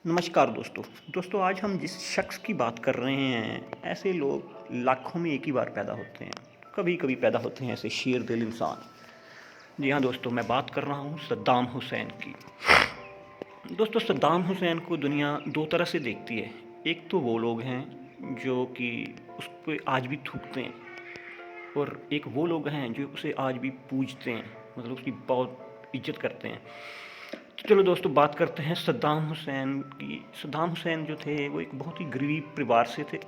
नमस्कार दोस्तों आज हम जिस शख्स की बात कर रहे हैं ऐसे लोग लाखों में एक ही बार पैदा होते हैं। कभी कभी पैदा होते हैं ऐसे शेर दिल इंसान। जी हाँ दोस्तों, मैं बात कर रहा हूँ सद्दाम हुसैन की। दोस्तों, सद्दाम हुसैन को दुनिया दो तरह से देखती है। एक तो वो लोग हैं जो कि उस पर आज भी थूकते हैं, और एक वो लोग हैं जो उसे आज भी पूजते हैं, मतलब उसकी बहुत इज्जत करते हैं। तो चलो दोस्तों, बात करते हैं सद्दाम हुसैन की। सद्दाम हुसैन जो थे वो एक बहुत ही गरीब परिवार से थे,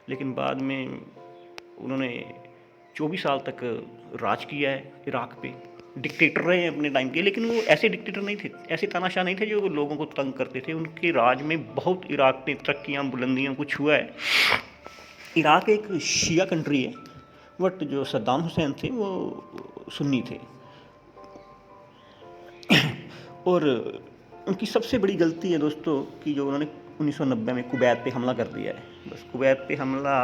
लेकिन बाद में उन्होंने 24 साल तक राज किया है इराक़ पे। डिक्टेटर रहे हैं अपने टाइम के, लेकिन वो ऐसे डिक्टेटर नहीं थे, ऐसे तानाशाह नहीं थे जो लोगों को तंग करते थे। उनके राज में बहुत इराक़ में तरक्कियाँ बुलंदियाँ कुछ हुआ है। इराक़ एक शिया कंट्री है, बट जो सद्दाम हुसैन थे वो सुन्नी थे। और उनकी सबसे बड़ी गलती है दोस्तों कि जो उन्होंने 1990 में कुवैत पे हमला कर दिया है। बस कुवैत पे हमला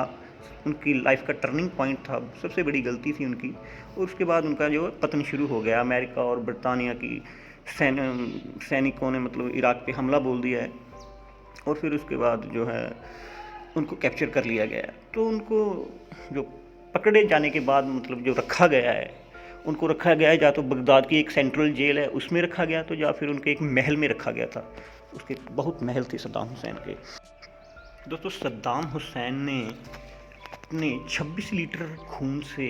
उनकी लाइफ का टर्निंग पॉइंट था, सबसे बड़ी गलती थी उनकी। और उसके बाद उनका जो पतन शुरू हो गया। अमेरिका और बरतानिया की सैनिकों ने मतलब इराक़ पे हमला बोल दिया है, और फिर उसके बाद जो है उनको कैप्चर कर लिया गया। तो उनको जो पकड़े जाने के बाद मतलब जो रखा गया है, उनको रखा गया है या तो बगदाद की एक सेंट्रल जेल है उसमें रखा गया, तो या फिर उनके एक महल में रखा गया था। उसके बहुत महल थे सद्दाम हुसैन के। दोस्तों, सद्दाम हुसैन ने अपने 26 लीटर खून से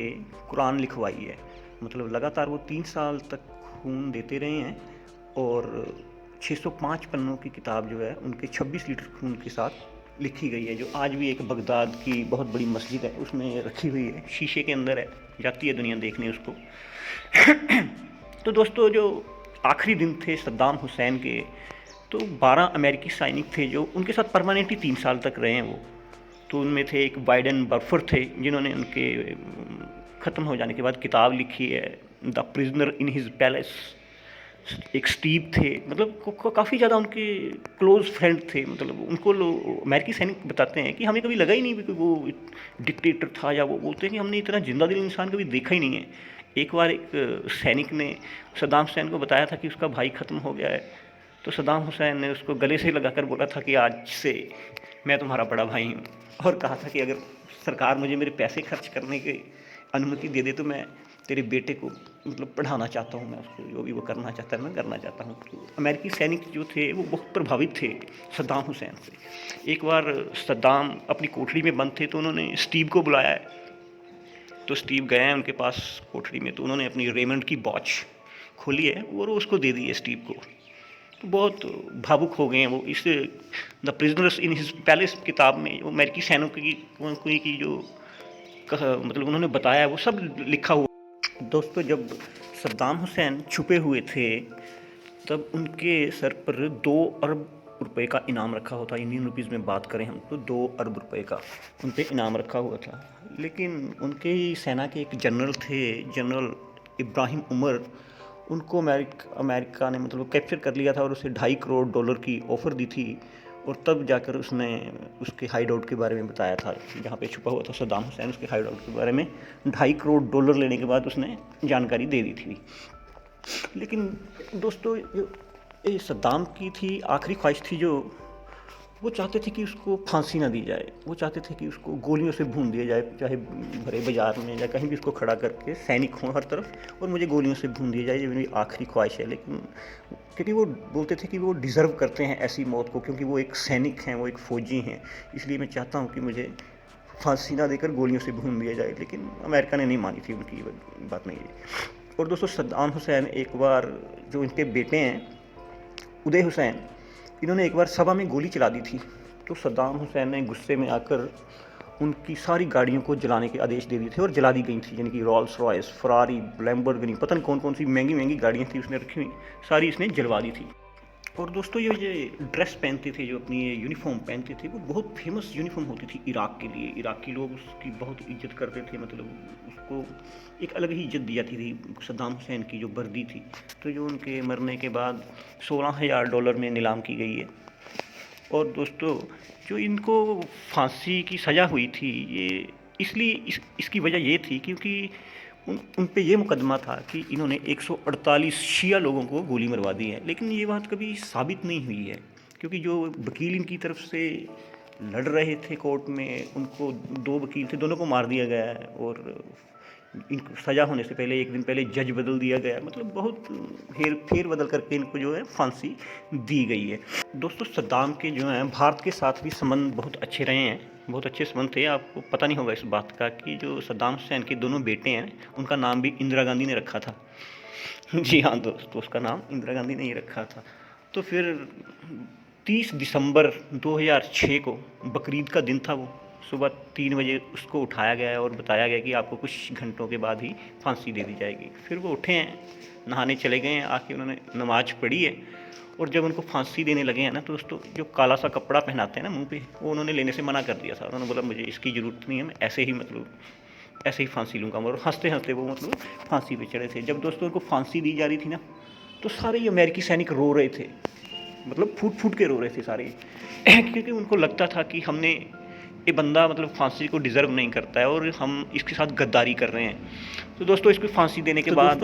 कुरान लिखवाई है। मतलब लगातार वो 3 साल तक खून देते रहे हैं, और 605 पन्नों की किताब जो है उनके 26 लीटर खून के साथ लिखी गई है, जो आज भी एक बगदाद की बहुत बड़ी मस्जिद है उसमें रखी हुई है, शीशे के अंदर है, जाती है दुनिया देखने उसको। तो दोस्तों, जो आखिरी दिन थे सद्दाम हुसैन के, तो 12 अमेरिकी सैनिक थे जो उनके साथ परमानेंटली 3 साल तक रहे हैं वो। तो उनमें थे एक बाइडन बर्फर थे, जिन्होंने उनके ख़त्म हो जाने के बाद किताब लिखी है, the prisoner in his palace. एक स्टीव थे, मतलब काफ़ी ज़्यादा उनके क्लोज फ्रेंड थे। मतलब उनको लोग अमेरिकी सैनिक बताते हैं कि हमें कभी लगा ही नहीं कि वो डिक्टेटर था, या वो बोलते हैं कि हमने इतना जिंदा दिल इंसान कभी देखा ही नहीं है। एक बार एक सैनिक ने सद्दाम हुसैन को बताया था कि उसका भाई ख़त्म हो गया है, तो सद्दाम हुसैन ने उसको गले से लगाकर बोला था कि आज से मैं तुम्हारा बड़ा भाई हूँ, और कहा था कि अगर सरकार मुझे मेरे पैसे खर्च करने की अनुमति दे दे तो मैं तेरे बेटे को मतलब पढ़ाना चाहता हूँ, मैं उसको जो भी वो करना चाहता है मैं करना चाहता हूँ। तो अमेरिकी सैनिक जो थे वो बहुत प्रभावित थे सद्दाम हुसैन से। एक बार सद्दाम अपनी कोठरी में बंद थे, तो उन्होंने स्टीव को बुलाया है। तो स्टीव गए हैं उनके पास कोठरी में, तो उन्होंने अपनी रेमंड की वॉच खोली है और उसको दे दी है स्टीव को। तो बहुत भावुक हो गए हैं वो। इस the prisoners in his palace किताब में वो अमेरिकी सैनिकों की जो मतलब उन्होंने बताया वो सब लिखा हुआ। दोस्तों, जब सद्दाम हुसैन छुपे हुए थे तब उनके सर पर 2 अरब रुपए का इनाम रखा होता। इंडियन रुपीज़ में बात करें हम तो 2 अरब रुपए का उन पर इनाम रखा हुआ था। लेकिन उनके ही सेना के एक जनरल थे, जनरल इब्राहिम उमर। उनको अमेरिका ने मतलब कैप्चर कर लिया था और उसे $2.5 करोड़ की ऑफ़र दी थी। और तब जाकर उसने उसके हाइड आउट के बारे में बताया था, जहाँ पे छुपा हुआ था सद्दाम हुसैन। उसके हाइड आउट के बारे में $2.5 करोड़ लेने के बाद उसने जानकारी दे दी थी। लेकिन दोस्तों, ये सद्दाम की थी आखिरी ख्वाहिश थी, जो वो चाहते थे कि उसको फांसी ना दी जाए। वो चाहते थे कि उसको गोलियों से भून दिया जाए, चाहे भरे बाजार में या कहीं भी उसको खड़ा करके, सैनिक हों हर तरफ, और मुझे गोलियों से भून दिया जाए, ये मेरी आखिरी ख्वाहिश है। लेकिन क्योंकि वो बोलते थे कि वो डिज़र्व करते हैं ऐसी मौत को, क्योंकि वो एक सैनिक हैं, वो एक फ़ौजी हैं, इसलिए मैं चाहता हूँ कि मुझे फांसी ना देकर गोलियों से भून दिया जाए। लेकिन अमेरिका ने नहीं मानी थी उनकी बात नहीं है। और दोस्तों, सद्दाम हुसैन एक बार, जो इनके बेटे हैं उदय हुसैन, इन्होंने एक बार सभा में गोली चला दी थी। तो सद्दाम हुसैन ने गुस्से में आकर उनकी सारी गाड़ियों को जलाने के आदेश दे दिए थे, और जला दी गई थी। यानी कि रॉल्स रॉयस, फरारी, लैम्बोर्गिनी, पता नहीं कौन कौन सी महंगी महंगी गाड़ियाँ थी उसने रखी हुई, सारी इसने जलवा दी थी। और दोस्तों, ये ड्रेस पहनते थे, जो अपनी ये यूनिफॉर्म पहनते थे, वो बहुत फेमस यूनिफॉर्म होती थी इराक़ के लिए। इराक़ी लोग उसकी बहुत इज्जत करते थे, मतलब उसको एक अलग ही इज्जत दी जाती थी सद्दाम हुसैन की जो वर्दी थी। तो जो उनके मरने के बाद $16,000 में नीलाम की गई है। और दोस्तों, जो इनको फांसी की सज़ा हुई थी, ये इसलिए इसकी वजह ये थी क्योंकि उन पे ये मुकदमा था कि इन्होंने 148 शिया लोगों को गोली मरवा दी है। लेकिन ये बात कभी साबित नहीं हुई है, क्योंकि जो वकील इनकी तरफ से लड़ रहे थे कोर्ट में, उनको 2 वकील थे, दोनों को मार दिया गया है और इनको सज़ा होने से पहले 1 दिन पहले जज बदल दिया गया। मतलब बहुत फेर बदल करके इनको जो है फांसी दी गई है। दोस्तों सद्दाम के जो हैं भारत के साथ भी संबंध बहुत अच्छे रहे हैं, बहुत अच्छे संबंध थे। आपको पता नहीं होगा इस बात का कि जो सद्दाम हुसैन के दोनों बेटे हैं उनका नाम भी इंदिरा गांधी ने रखा था। जी हाँ दोस्तों, उसका नाम इंदिरा गांधी ने ही रखा था। तो फिर 30 दिसंबर 2006 को बकरीद का दिन था, वो सुबह 3 बजे उसको उठाया गया और बताया गया कि आपको कुछ घंटों के बाद ही फांसी दे दी जाएगी। फिर वो उठे हैं, नहाने चले गए हैं, आके उन्होंने नमाज पढ़ी है और जब उनको फांसी देने लगे हैं ना, तो दोस्तों जो काला सा कपड़ा पहनाते हैं ना मुंह पे, वो उन्होंने लेने से मना कर दिया था। उन्होंने बोला मुझे इसकी ज़रूरत नहीं है, मैं ऐसे ही फांसी लूँगा। और हंसते हंसते वो फांसी पे चढ़े थे। जब दोस्तों उनको फांसी दी जा रही थी ना, तो सारे ही अमेरिकी सैनिक रो रहे थे, मतलब फूट फूट के रो रहे थे सारे क्योंकि उनको लगता था कि हमने ये बंदा फांसी को डिज़र्व नहीं करता है और हम इसके साथ गद्दारी कर रहे हैं। तो दोस्तों इसको फांसी देने के बाद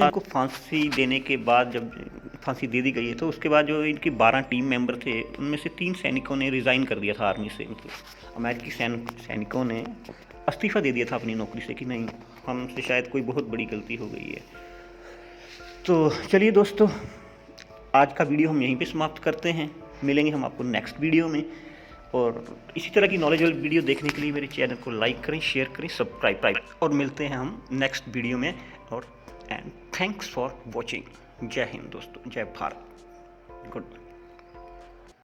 जब फांसी दे दी गई है, तो उसके बाद जो इनके 12 टीम मेंबर थे, उनमें से 3 सैनिकों ने रिज़ाइन कर दिया था आर्मी से। अमेरिकी सैनिकों ने इस्तीफ़ा दे दिया था अपनी नौकरी से कि नहीं, हमसे शायद कोई बहुत बड़ी गलती हो गई है। तो चलिए दोस्तों, आज का वीडियो हम यहीं पे समाप्त करते हैं। मिलेंगे हम आपको नेक्स्ट वीडियो में, और इसी तरह की नॉलेजेबल वीडियो देखने के लिए मेरे चैनल को लाइक करें, शेयर करें, सब्सक्राइब, और मिलते हैं हम नेक्स्ट वीडियो में। और एंड थैंक्स फॉर वॉचिंग। जय हिंद दोस्तों, जय भारत, गुड।